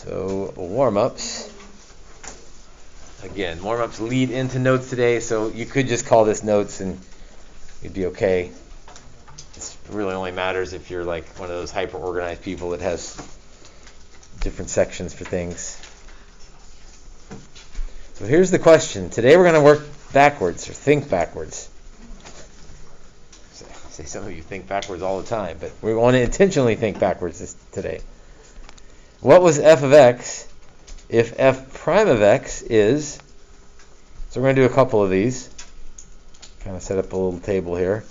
So warm-ups. Again, warm-ups lead into notes today, so you could just call this notes and you'd be okay. It really only matters if you're like one of those hyper-organized people that has different sections for things. So here's the question. Today we're going to work backwards, or think backwards. I say some of you think backwards all the time, but we want to intentionally think backwards today. What was f of x if f prime of x is, so we're going to do a couple of these, kind of set up a little table here.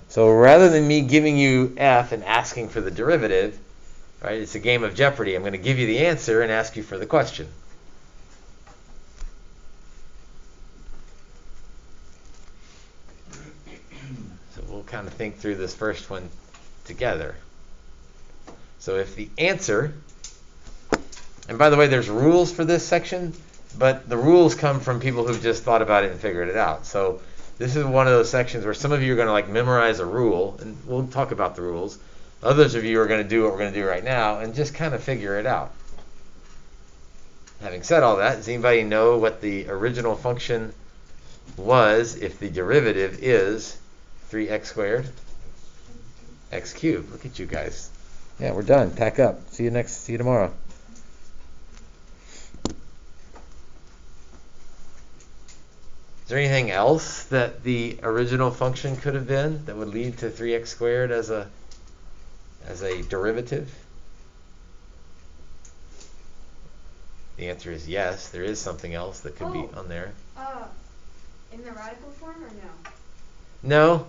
So rather than me giving you f and asking for the derivative, right, it's a game of Jeopardy. I'm going to give you the answer and ask you for the question. So we'll kind of think through this first one together. So if the answer, and by the way, there's rules for this section, but the rules come from people who've just thought about it and figured it out. So this is one of those sections where some of you are going to like memorize a rule, and we'll talk about the rules. Others of you are going to do what we're going to do right now and just kind of figure it out. Having said all that, does anybody know what the original function was if the derivative is 3x squared? X cubed. Look at you guys. Yeah, we're done. Pack up. See you tomorrow. Is there anything else that the original function could have been that would lead to 3x squared as a derivative? The answer is yes. There is something else that could be on there. In the radical form or no? No.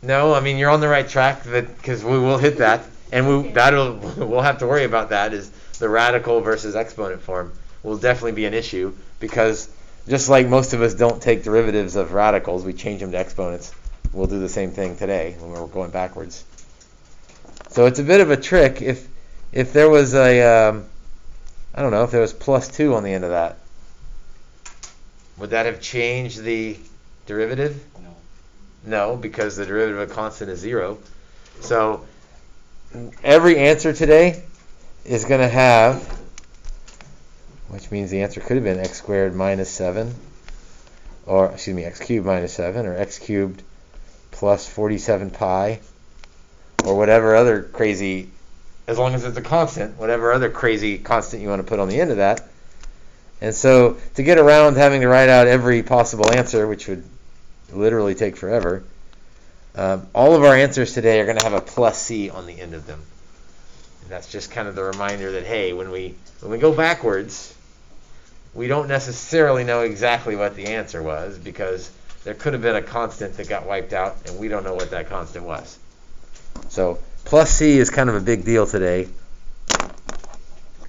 No, I mean you're on the right track because we will hit that, and we'll have to worry about that. Is the radical versus exponent form will definitely be an issue, because just like most of us don't take derivatives of radicals, we change them to exponents. We'll do the same thing today when we're going backwards. So it's a bit of a trick. If there was a I don't know, if there was plus 2 on the end of that, would that have changed the derivative? No, because the derivative of a constant is 0. So every answer today is going to have, which means the answer could have been x squared minus 7, or excuse me, x cubed minus 7, or x cubed plus 47 pi, or whatever other crazy, as long as it's a constant, whatever other crazy constant you want to put on the end of that. And so to get around having to write out every possible answer, which would literally take forever, all of our answers today are going to have a plus c on the end of them. And that's just kind of the reminder that, hey, when we go backwards, we don't necessarily know exactly what the answer was, because there could have been a constant that got wiped out, and we don't know what that constant was. So plus c is kind of a big deal today.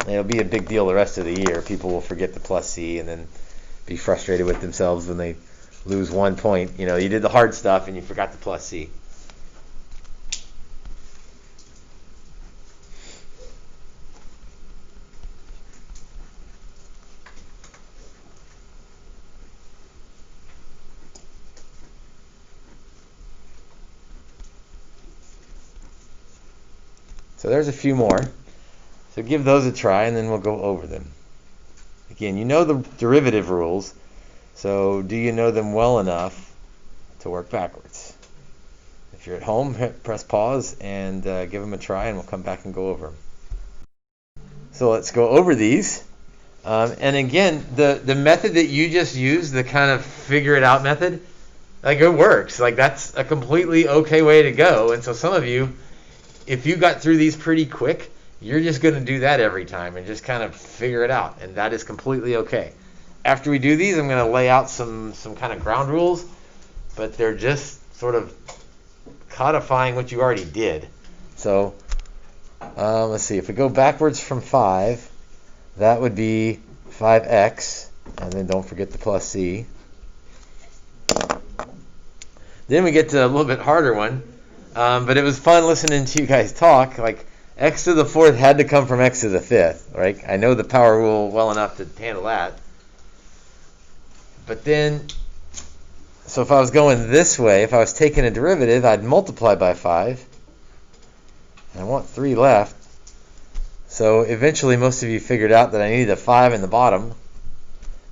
It'll be a big deal the rest of the year. People will forget the plus c and then be frustrated with themselves when they lose 1 point. You know, you did the hard stuff and you forgot the plus c. So there's a few more. So give those a try and then we'll go over them. Again, you know the derivative rules, so do you know them well enough to work backwards? If you're at home, press pause and give them a try, and we'll come back and go over them. So let's go over these. And again, the method that you just used, the kind of figure it out method, like it works. Like that's a completely okay way to go. And so some of you, if you got through these pretty quick, you're just going to do that every time and just kind of figure it out. And that is completely okay. After we do these, I'm going to lay out some kind of ground rules, but they're just sort of codifying what you already did. So let's see. If we go backwards from 5, that would be 5x, and then don't forget the plus c. Then we get to a little bit harder one, but it was fun listening to you guys talk. Like, x to the 4th had to come from x to the 5th, right? I know the power rule well enough to handle that. But then, so if I was going this way, if I was taking a derivative, I'd multiply by 5. And I want 3 left. So eventually most of you figured out that I needed a 5 in the bottom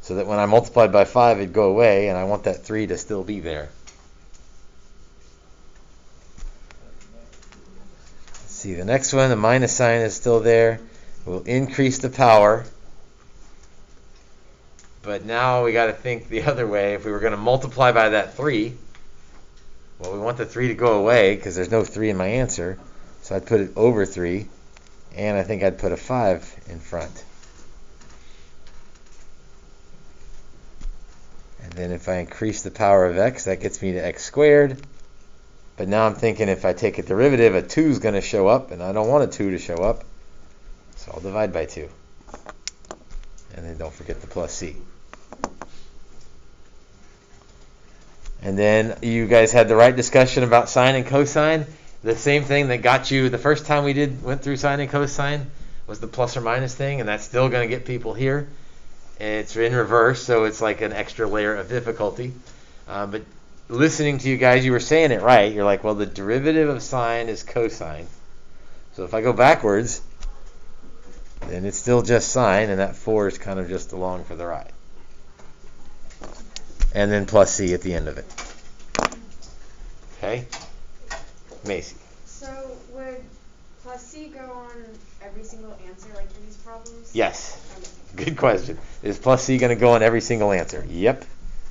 so that when I multiplied by 5 it'd go away, and I want that 3 to still be there. Let's see, the next one, the minus sign is still there. We'll increase the power. But now we got to think the other way. If we were going to multiply by that 3, well, we want the 3 to go away because there's no 3 in my answer. So I'd put it over 3, and I think I'd put a 5 in front. And then if I increase the power of x, that gets me to x squared. But now I'm thinking if I take a derivative, a 2 is going to show up, and I don't want a 2 to show up. So I'll divide by 2. And then don't forget the plus c. And then you guys had the right discussion about sine and cosine. The same thing that got you the first time we went through sine and cosine was the plus or minus thing, and that's still going to get people here. It's in reverse, so it's like an extra layer of difficulty. But listening to you guys, you were saying it right. You're like, well, the derivative of sine is cosine. So if I go backwards, then it's still just sine, and that 4 is kind of just along for the ride. And then plus c at the end of it. Okay? Macy. So would plus c go on every single answer like for these problems? Yes. Okay. Good question. Is plus c going to go on every single answer? Yep,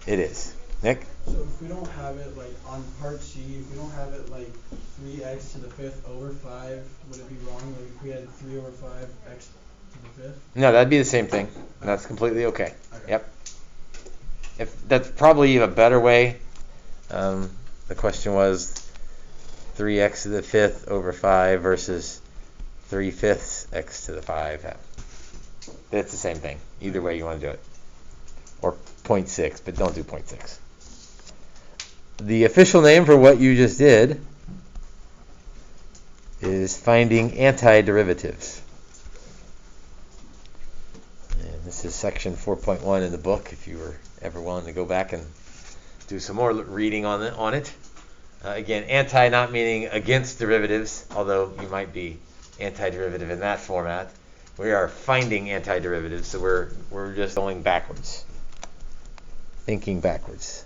it is. Nick? So if we don't have it like on part C, if we don't have it like 3x to the 5th over 5, would it be wrong? Like if we had 3 over 5 x to the 5th? No, that'd be the same thing. That's completely okay. Okay. Yep. If that's probably a better way. The question was 3x to the 5th over 5 versus 3/5 x to the 5. It's the same thing. Either way you want to do it. Or 0.6, but don't do 0.6. The official name for what you just did is finding antiderivatives. And this is section 4.1 in the book, if you were ever willing to go back and do some more reading on it. Again, anti not meaning against derivatives, although you might be antiderivative in that format. We are finding antiderivatives, so we're just going backwards. Thinking backwards.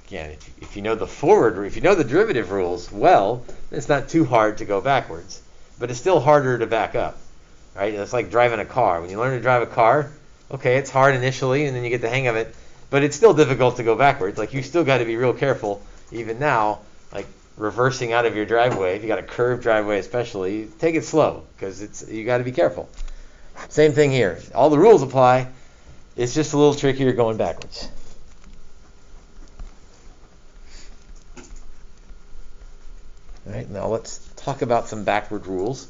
Again, if you know the derivative rules well, it's not too hard to go backwards. But it's still harder to back up. Right? It's like driving a car. When you learn to drive a car, okay, it's hard initially, and then you get the hang of it. But it's still difficult to go backwards. Like, you still got to be real careful, even now, like reversing out of your driveway. If you got a curved driveway especially, take it slow, because you got to be careful. Same thing here. All the rules apply. It's just a little trickier going backwards. All right, now let's talk about some backward rules.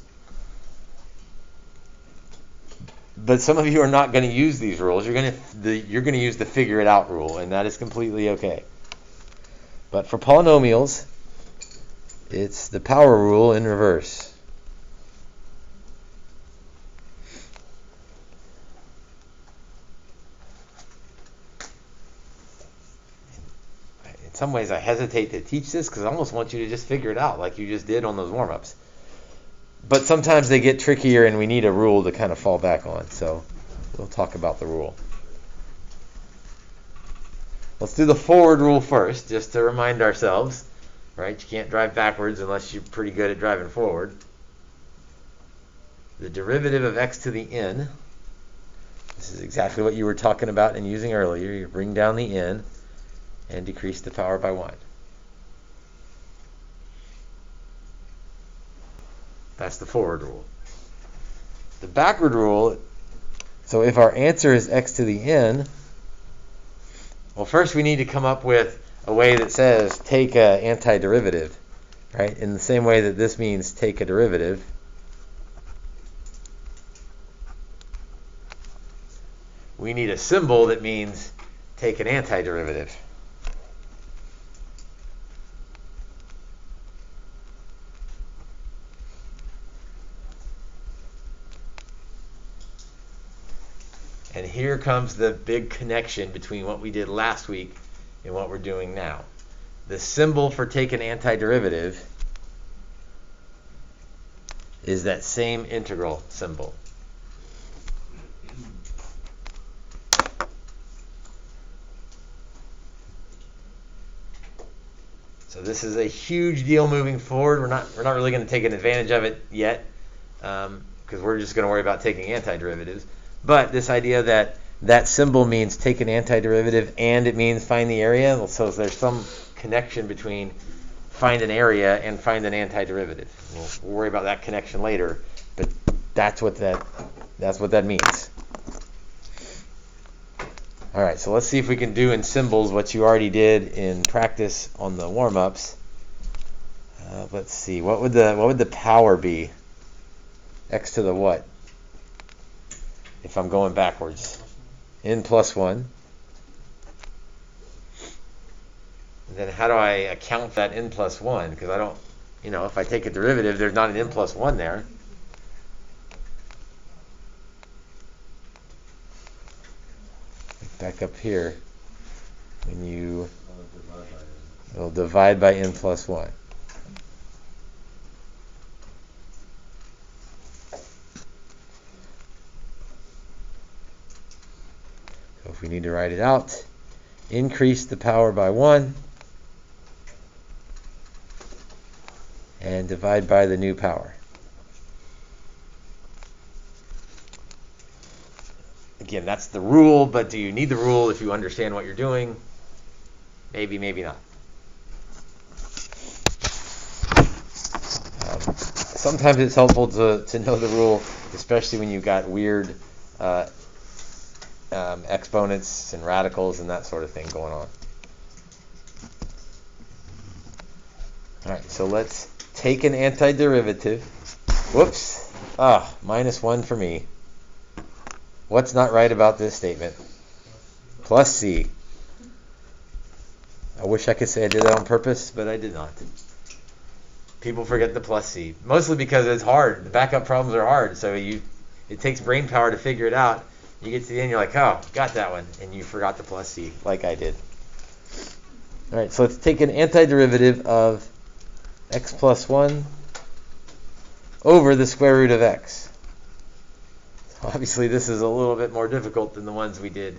But some of you are not going to use these rules. You're going to use the figure it out rule, and that is completely okay. But for polynomials, it's the power rule in reverse. In some ways, I hesitate to teach this because I almost want you to just figure it out like you just did on those warm-ups. But sometimes they get trickier and we need a rule to kind of fall back on. So we'll talk about the rule. Let's do the forward rule first, just to remind ourselves. Right? You can't drive backwards unless you're pretty good at driving forward. The derivative of x to the n. This is exactly what you were talking about and using earlier. You bring down the n and decrease the power by 1. That's the forward rule. The backward rule, so if our answer is x to the n, well, first we need to come up with a way that says take an antiderivative, right? In the same way that this means take a derivative. We need a symbol that means take an antiderivative. And here comes the big connection between what we did last week and what we're doing now. the symbol for taking antiderivative is that same integral symbol. So this is a huge deal moving forward. We're not really going to take an advantage of it yet, because we're just going to worry about taking antiderivatives. But this idea that symbol means take an antiderivative and it means find the area. So there's some connection between find an area and find an antiderivative. We'll worry about that connection later, but that's what that means. All right, so let's see if we can do in symbols what you already did in practice on the warm-ups. Let's see, what would the power be? X to the what? If I'm going backwards, n plus 1. And then how do I account for that n plus 1? Because I don't, if I take a derivative, there's not an n plus 1 there. Back up here, it'll divide by n plus 1. So if we need to write it out, increase the power by 1 and divide by the new power. Again, that's the rule, but do you need the rule if you understand what you're doing? Maybe, maybe not. Sometimes it's helpful to know the rule, especially when you've got weird exponents and radicals and that sort of thing going on. All right, so let's take an antiderivative. Whoops. Minus 1 for me. What's not right about this statement? Plus c. I wish I could say I did that on purpose, but I did not. People forget the plus c, mostly because it's hard. The backup problems are hard, so it takes brain power to figure it out. You get to the end, you're like, oh, got that one, and you forgot the plus c, like I did. All right, so let's take an antiderivative of x plus 1 over the square root of x. Obviously, this is a little bit more difficult than the ones we did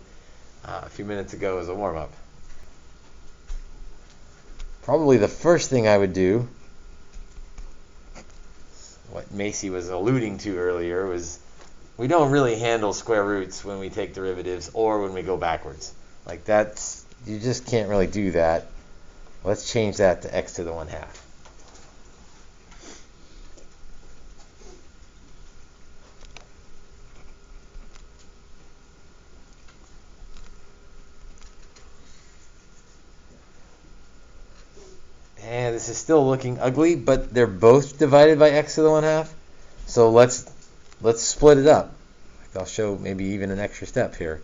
a few minutes ago as a warm-up. Probably the first thing I would do, what Macy was alluding to earlier, was we don't really handle square roots when we take derivatives or when we go backwards. Like that's, you just can't really do that. Let's change that to x to the 1/2. And this is still looking ugly, but they're both divided by x to the 1/2. So let's split it up. I'll show maybe even an extra step here.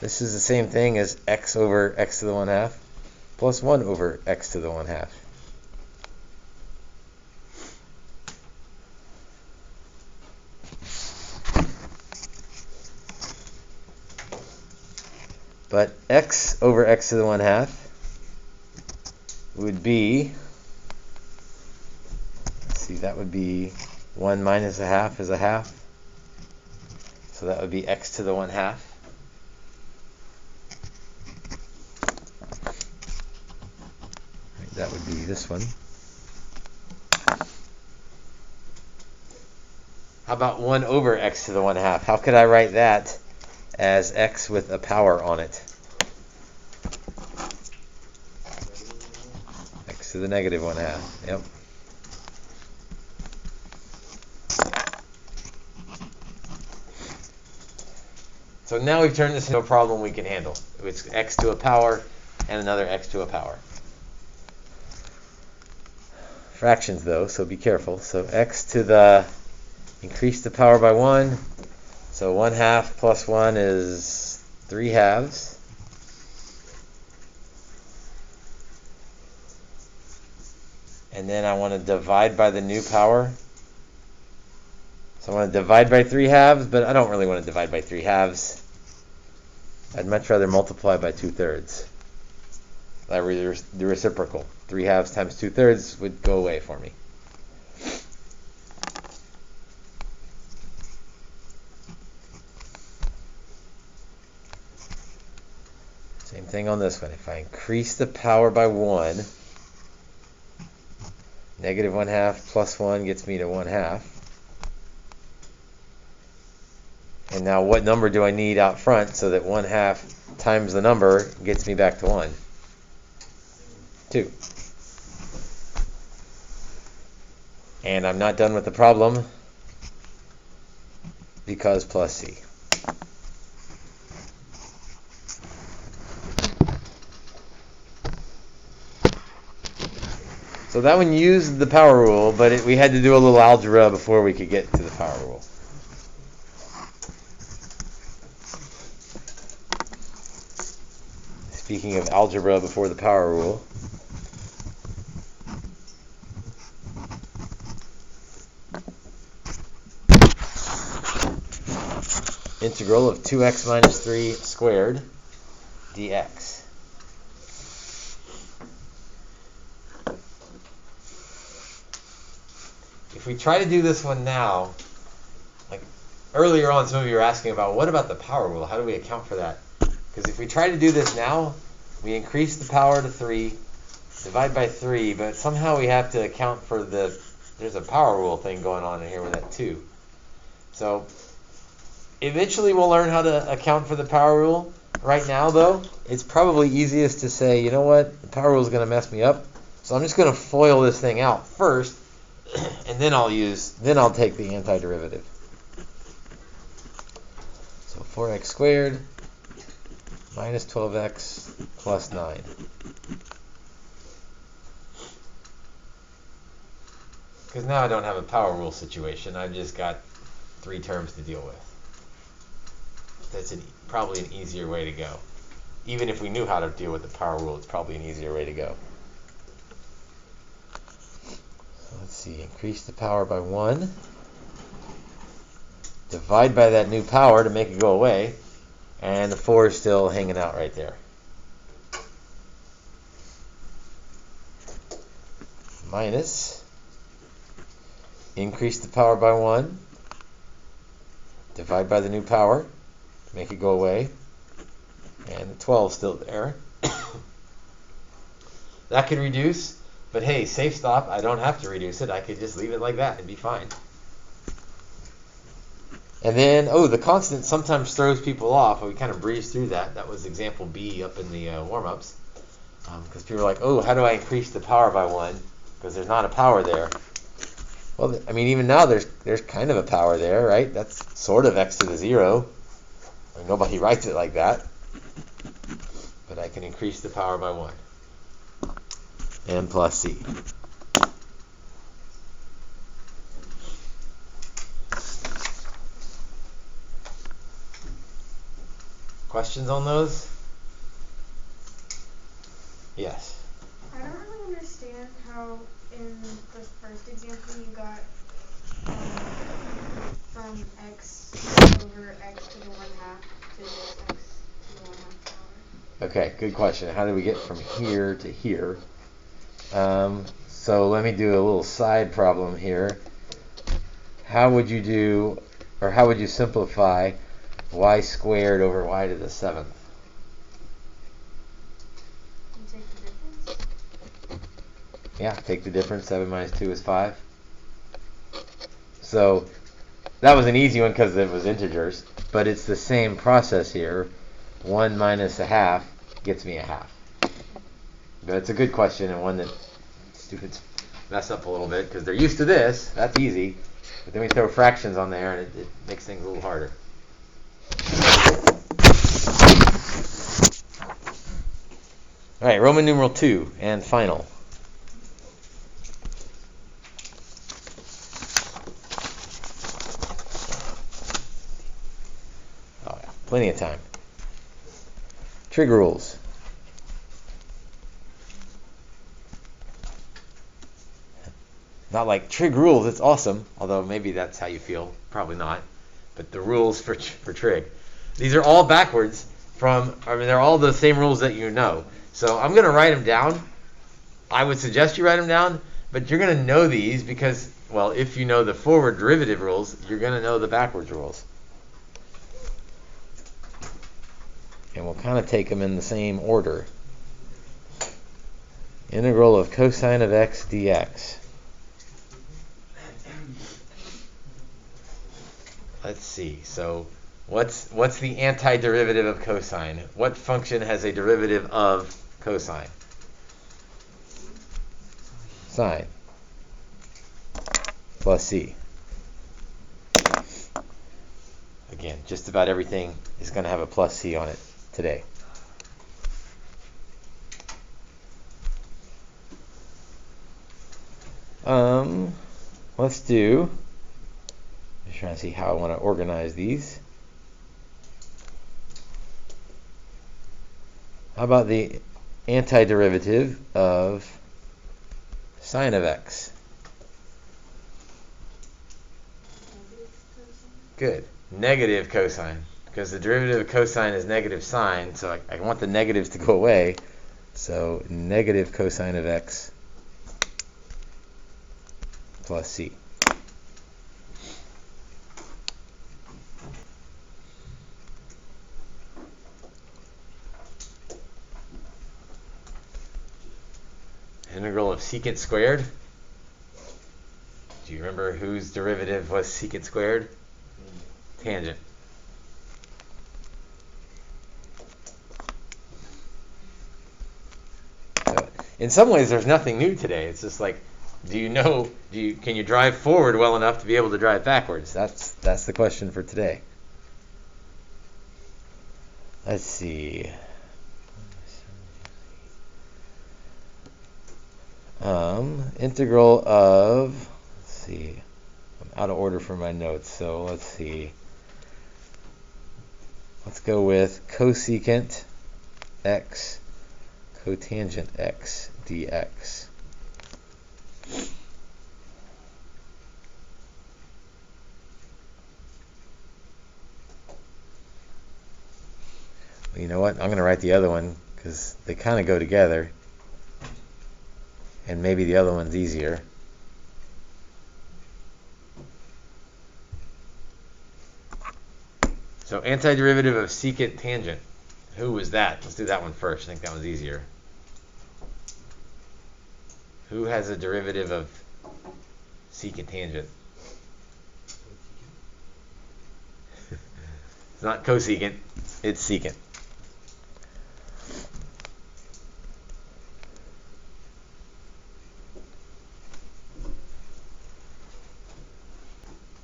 This is the same thing as x over x to the 1/2 plus 1 over x to the 1/2. But x over x to the 1/2 would be, let's see, that would be 1 minus 1/2 is 1/2. So that would be x to the 1/2. That would be this one. How about 1 over x to the 1/2? How could I write that as x with a power on it? X to the negative 1/2. Yep. So now we've turned this into a problem we can handle. It's x to a power and another x to a power. Fractions though, so be careful. So x to the, increase the power by 1. So 1/2 plus 1 is 3/2. And then I want to divide by the new power. So I want to divide by 3/2, but I don't really want to divide by 3/2. I'd much rather multiply by 2/3. the reciprocal. 3/2 times 2/3 would go away for me. Same thing on this one. If I increase the power by 1, negative 1/2 plus 1 gets me to 1/2. And now what number do I need out front so that 1/2 times the number gets me back to 1? 2. And I'm not done with the problem because plus c. So that one used the power rule, but we had to do a little algebra before we could get to the power rule. Speaking of algebra before the power rule, integral of 2x minus 3 squared dx. If we try to do this one now, like earlier on some of you were asking about what about the power rule? How do we account for that? Because if we try to do this now, we increase the power to 3, divide by 3, but somehow we have to account for there's a power rule thing going on in here with that 2. So eventually we'll learn how to account for the power rule. Right now though, it's probably easiest to say, you know what, the power rule is going to mess me up, so I'm just going to FOIL this thing out first, and then I'll take the antiderivative. So 4x squared minus 12x plus 9. Because now I don't have a power rule situation. I've just got 3 terms to deal with. That's probably an easier way to go. Even if we knew how to deal with the power rule, it's probably an easier way to go. So let's see. Increase the power by 1. Divide by that new power to make it go away. And the 4 is still hanging out right there. Minus, increase the power by 1, divide by the new power, make it go away, and the 12 is still there. That could reduce, but hey, safe stop, I don't have to reduce it, I could just leave it like that and be fine. And then, the constant sometimes throws people off. We kind of breezed through that. That was example B up in the warm-ups. Because people are like, how do I increase the power by 1? Because there's not a power there. Well, I mean, even now there's kind of a power there, right? That's sort of x to the 0. I mean, nobody writes it like that. But I can increase the power by 1. And plus c. Questions on those? Yes. I don't really understand how in the first example you got from x over x to the 1/2 to just x to the 1/2 power. Okay, good question. How do we get from here to here? So let me do a little side problem here. How would you simplify y squared over y to the 7th? You take the difference? Yeah, take the difference. 7 minus 2 is 5. So that was an easy one because it was integers, but it's the same process here. 1 minus 1/2 gets me 1/2. But it's a good question, and one that students mess up a little bit because they're used to this. That's easy. But then we throw fractions on there, and it makes things a little harder. All right, Roman numeral 2 and final. Oh yeah, plenty of time. Trig rules. Not like trig rules, it's awesome, although maybe that's how you feel, probably not. But the rules for trig. These are all backwards they're all the same rules that you know. So I'm going to write them down. I would suggest you write them down, but you're going to know these because, well, if you know the forward derivative rules, you're going to know the backwards rules. And we'll kind of take them in the same order. Integral of cosine of x dx. Let's see. So what's the antiderivative of cosine? What function has a derivative of cosine? Sine plus c. Again, just about everything is going to have a plus c on it today. Let's do, just trying to see how I want to organize these. How about the antiderivative of sine of x? Good. Negative cosine. Because the derivative of cosine is negative sine, so I want the negatives to go away. So negative cosine of x plus c. Integral of secant squared. Do you remember whose derivative was secant squared? Tangent. So in some ways, there's nothing new today. It's just like, can you drive forward well enough to be able to drive backwards? That's the question for today. Let's see. Integral of, let's see, I'm out of order for my notes, so let's see. Let's go with cosecant x cotangent x dx. Well, you know what? I'm going to write the other one because they kind of go together. And maybe the other one's easier. So antiderivative of secant tangent. Who was that? Let's do that one first. I think that one's easier. Who has a derivative of secant tangent? It's not cosecant, it's secant.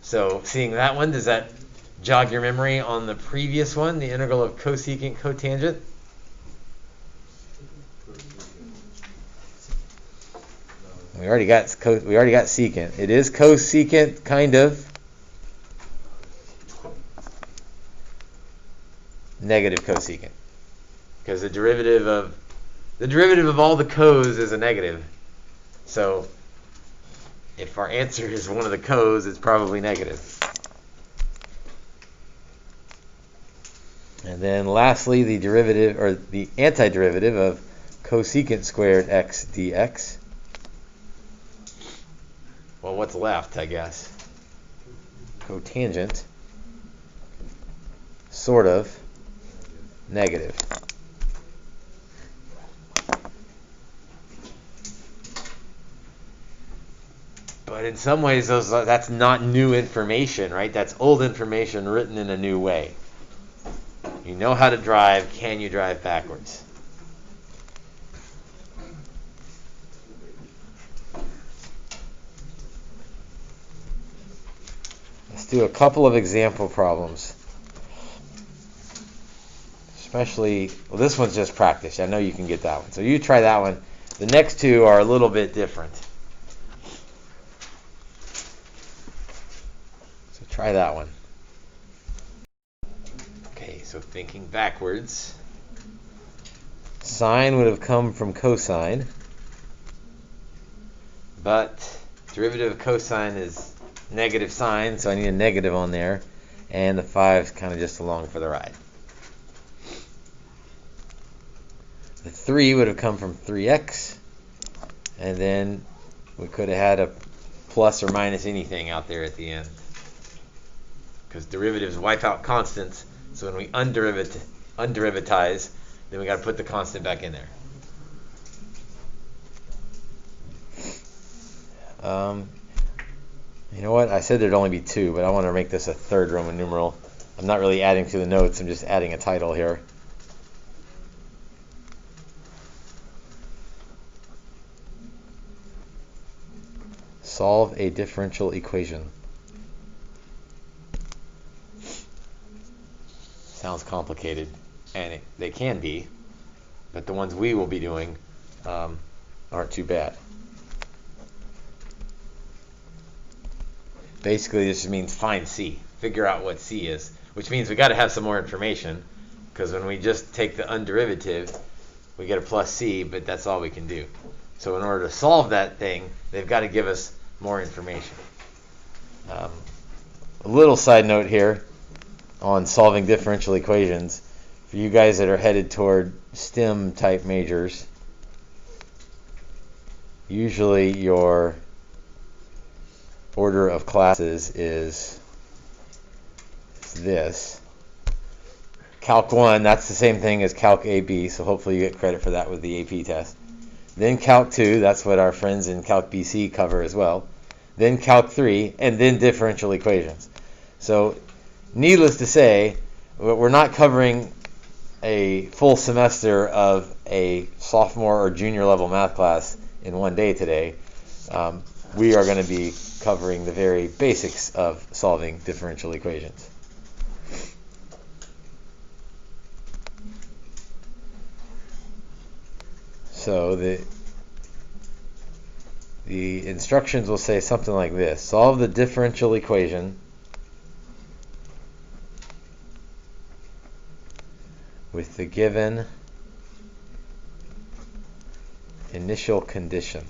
So seeing that one, does that jog your memory on the previous one, the integral of cosecant cotangent? We already got secant. It is cosecant, kind of. Negative cosecant, because the derivative of all the cos is a negative. So if our answer is one of the cos, it's probably negative. And then lastly, the derivative, or the antiderivative of cosecant squared x dx. Well, what's left, I guess? Cotangent, sort of, negative. But in some ways, that's not new information, right? That's old information written in a new way. You know how to drive. Can you drive backwards? Let's do a couple of example problems. Especially, well, this one's just practice. I know you can get that one. So you try that one. The next two are a little bit different. So try that one. Okay, so thinking backwards. Sine would have come from cosine. But derivative of cosine is negative sine, so I need a negative on there. And the 5 is kind of just along for the ride. The 3 would have come from 3x, and then we could have had a plus or minus anything out there at the end. Because derivatives wipe out constants, so when we underivatize, then we got to put the constant back in there. You know what? I said there'd only be 2, but I want to make this a third Roman numeral. I'm not really adding to the notes, I'm just adding a title here. Solve a differential equation. Sounds complicated, and they can be, but the ones we will be doing aren't too bad. Basically, this just means find C, figure out what C is, which means we got to have some more information, because when we just take the underderivative, we get a plus C, but that's all we can do. So in order to solve that thing, they've got to give us more information. A little side note here on solving differential equations. For you guys that are headed toward STEM type majors, usually your order of classes is this. Calc 1, that's the same thing as Calc AB, so hopefully you get credit for that with the AP test. Then Calc 2, that's what our friends in Calc BC cover as well. Then Calc 3, and then differential equations. So, needless to say, we're not covering a full semester of a sophomore or junior level math class in one day today. We are going to be covering the very basics of solving differential equations. So the instructions will say something like this: solve the differential equation with the given initial condition.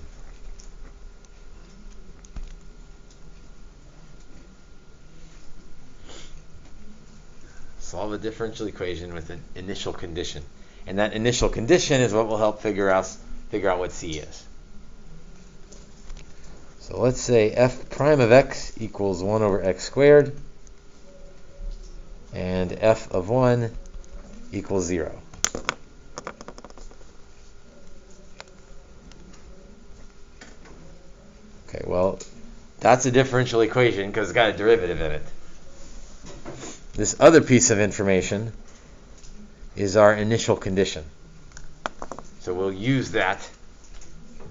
Solve a differential equation with an initial condition. And that initial condition is what will help figure out what C is. So let's say f prime of x equals 1 over x squared, and f of 1 equals 0. Okay, well, that's a differential equation because it's got a derivative in it. This other piece of information is our initial condition. So we'll use that.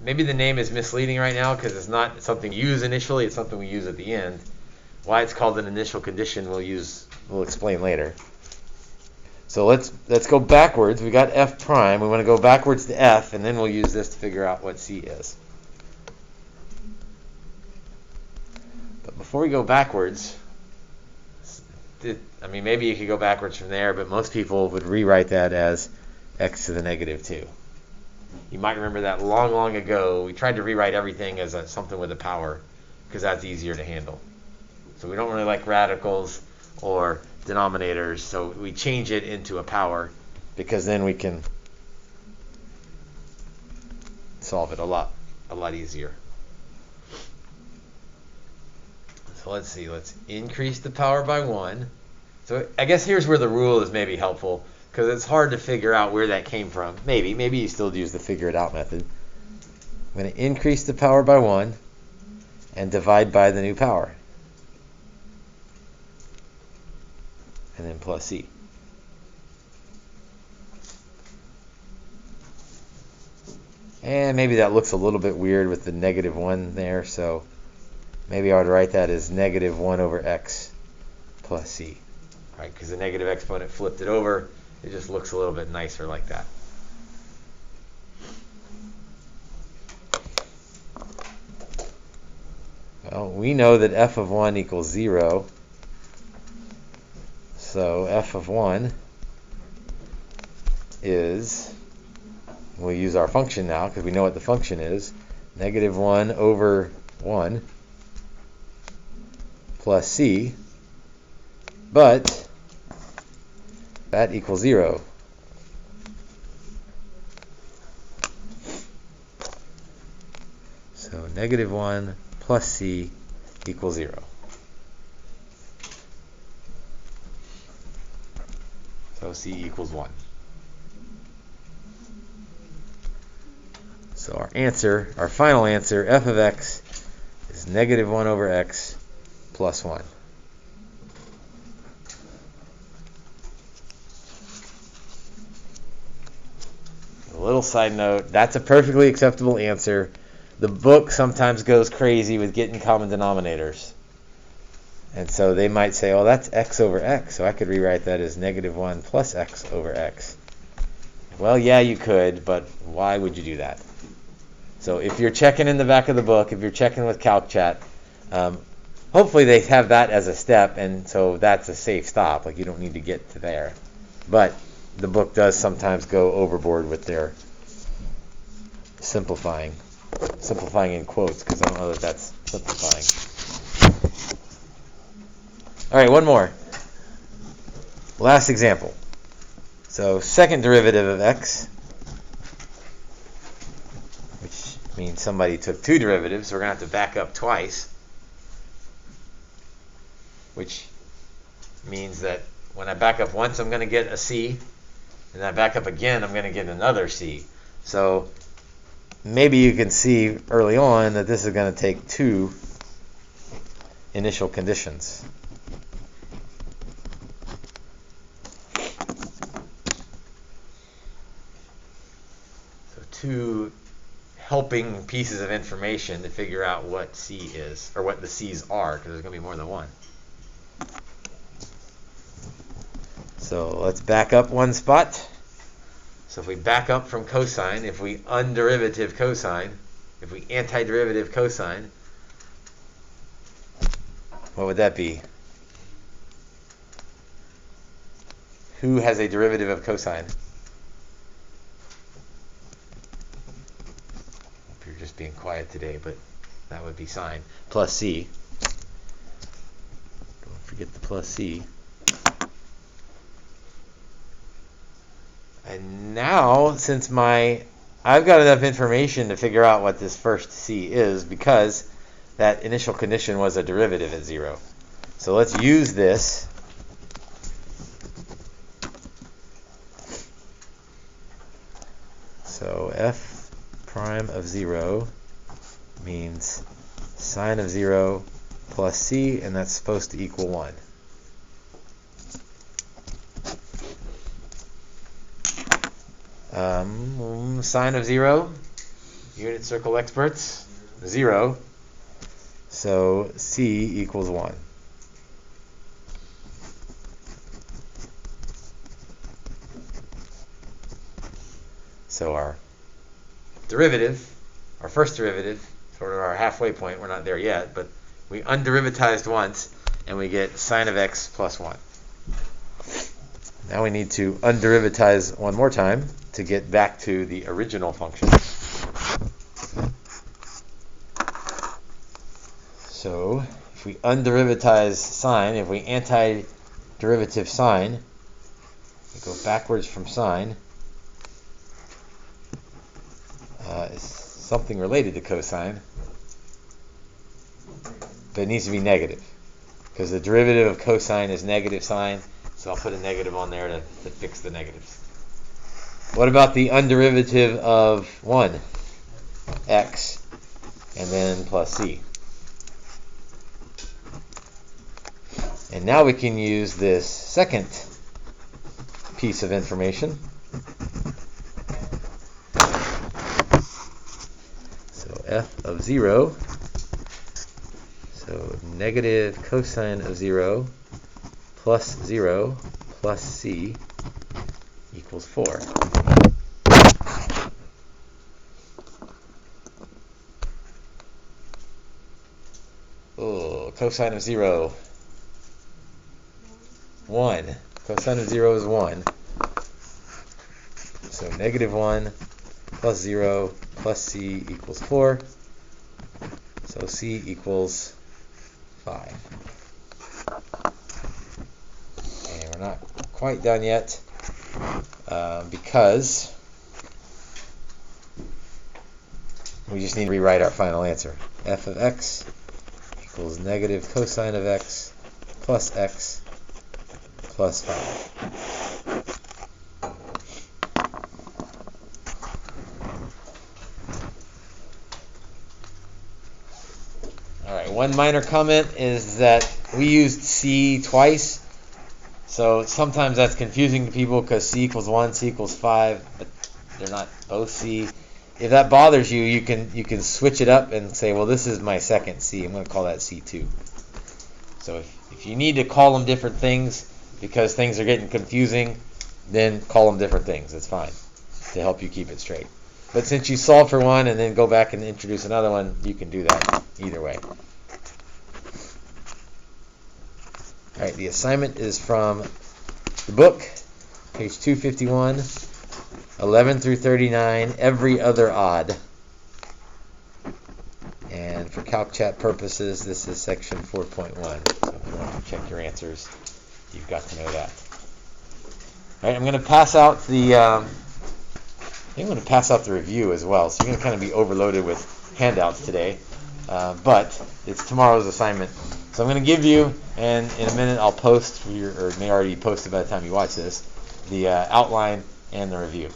Maybe the name is misleading right now because it's not something we use initially, it's something we use at the end. Why it's called an initial condition we'll explain later. So let's go backwards. We got f prime. We want to go backwards to f, and then we'll use this to figure out what C is. But before we go backwards, maybe you could go backwards from there, but most people would rewrite that as x to the negative 2. You might remember that long ago, we tried to rewrite everything as something with a power, because that's easier to handle. So we don't really like radicals or denominators, so we change it into a power, because then we can solve it a lot easier. So let's see, let's increase the power by 1. So I guess here's where the rule is maybe helpful, because it's hard to figure out where that came from. Maybe you still use the figure it out method. I'm going to increase the power by 1 and divide by the new power. And then plus C. And maybe that looks a little bit weird with the negative 1 there, so maybe I would write that as negative 1 over x plus C. Right, because the negative exponent flipped it over. It just looks a little bit nicer like that. Well, we know that f of 1 equals 0. So f of 1 is, we'll use our function now because we know what the function is, negative 1 over 1 plus C, but that equals 0. negative 1 plus c equals 0. So c equals 1. So our answer, our final answer, f of x is negative 1 over x plus 1. A little side note, that's a perfectly acceptable answer. The book sometimes goes crazy with getting common denominators. And so they might say, oh, that's x over x, so I could rewrite that as negative 1 plus x over x. Well, yeah, you could, but why would you do that? So if you're checking in the back of the book, if you're checking with CalcChat, hopefully they have that as a step, and so that's a safe stop. Like, you don't need to get to there. But the book does sometimes go overboard with their simplifying in quotes, because I don't know that that's simplifying. All right, one more. Last example. So second derivative of x, which means somebody took two derivatives, so we're going to have to back up twice, which means that when I back up once, I'm going to get a c, and I back up again, I'm going to get another c. So maybe you can see early on that this is going to take two initial conditions. Two helping pieces of information to figure out what C is, or what the C's are, because there's going to be more than one. So let's back up one spot. So if we back up from cosine, if we underderivative cosine, if we antiderivative cosine, what would that be? Who has a derivative of cosine? Just being quiet today, but that would be sine plus c. Don't forget the plus c. And now, since I've got enough information to figure out what this first c is, because that initial condition was a derivative at 0. So let's use this. So f prime of 0 means sine of 0 plus c, and that's supposed to equal 1. Sine of 0, unit circle experts, 0. So c equals 1. So our derivative, our first derivative, sort of our halfway point, we're not there yet, but we underivatized once, and we get sine of x plus 1. Now we need to underivatize one more time to get back to the original function. So if we underivatize sine, if we antiderivative sine, we go backwards from sine, is something related to cosine, but it needs to be negative, because the derivative of cosine is negative sine, so I'll put a negative on there to fix the negatives. What about the underderivative of 1? X, and then plus c. And now we can use this second piece of information. So f of 0, so negative cosine of 0 plus 0 plus c equals 4. Oh, cosine of 0, 1. Cosine of 0 is 1. So negative 1 plus 0 plus c equals 4. So c equals 5. And we're not quite done yet, because we just need to rewrite our final answer. F of x equals negative cosine of x plus 5. Alright, one minor comment is that we used C twice, so sometimes that's confusing to people because C equals 1, C equals 5, but they're not both C. If that bothers you, you can switch it up and say, well, this is my second C. I'm going to call that C2. So if you need to call them different things because things are getting confusing, then call them different things. It's fine to help you keep it straight. But since you solve for one and then go back and introduce another one, you can do that either way. All right, the assignment is from the book, page 251, 11 through 39, every other odd. And for CalcChat purposes, this is section 4.1. So if you want to check your answers, you've got to know that. All right, I'm going to pass out the review as well. So you're going to kind of be overloaded with handouts today, but it's tomorrow's assignment. So I'm going to give you, and in a minute I'll post, or it may already be posted by the time you watch this, the outline and the review.